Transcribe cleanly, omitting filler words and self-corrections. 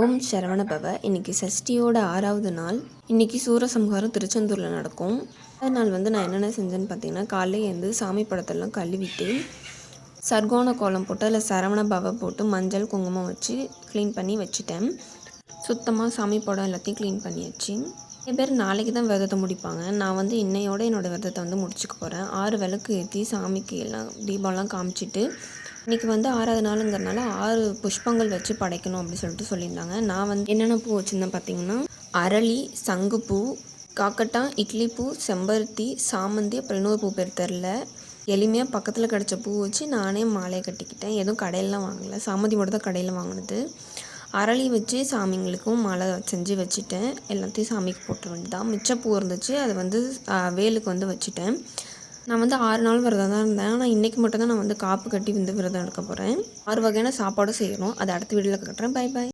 ஓம் சரவண பவ. இன்றைக்கி சஷ்டியோட 6வது நாள். இன்றைக்கி சூரசம்ஹாரம் திருச்செந்தூரில் நடக்கும். அடுத்த நாள் நான் என்னென்ன செஞ்சேன்னு பார்த்தீங்கன்னா, காலையில் எழுந்து சாமி படத்தெல்லாம் கழுவிட்டு சர்க்கோண கோலம் போட்டு அதில் சரவண பவ போட்டு மஞ்சள் குங்குமம் வச்சு க்ளீன் பண்ணி வச்சுட்டேன். சுத்தமாக சாமி படம் எல்லாத்தையும் க்ளீன் பண்ணியாச்சு. நிறைய பேர் நாளைக்கு தான் விரதத்தை முடிப்பாங்க. நான் இன்னையோட என்னோடய விரதத்தை முடிச்சுக்க போகிறேன். 6 விளக்கு ஏற்றி சாமிக்கு எல்லாம் தீபம்லாம் காமிச்சிட்டு இன்றைக்கி 6வது நாளுங்கிறனால 6 புஷ்பங்கள் வச்சு படைக்கணும் அப்படின்னு சொல்லியிருந்தாங்க. நான் என்னென்ன பூ வச்சுருந்தேன் பார்த்தீங்கன்னா, அரளி, சங்குப்பூ, காக்கட்டான், இட்லி பூ, செம்பருத்தி, சாமந்தி, அப்புறம் இன்னொரு பூ பேர் தெரில. எளிமையாக பக்கத்தில் கிடச்ச பூ வச்சு நானே மாலையை கட்டிக்கிட்டேன். எதுவும் கடையிலலாம் வாங்கலை. சாமந்தி மட்டும் தான் கடையில் வாங்கினது. அரளி வச்சு சாமிங்களுக்கும் மாலை செஞ்சு வச்சுட்டேன். எல்லாத்தையும் சாமிக்கு போட்ட வேண்டியதான். மிச்ச பூ இருந்துச்சு, அதை வேலுக்கு வச்சுட்டேன். நான் 6 நாள் விரதம் தான் இருந்தேன். ஆனால் இன்றைக்கி மட்டும் தான் நான் காப்பு கட்டி விரதம் எடுக்க போகிறேன். 6 வகையான சாப்பாடும் செய்யணும். அதை அடுத்த வீடியோவில் கட்டுறேன். Bye bye.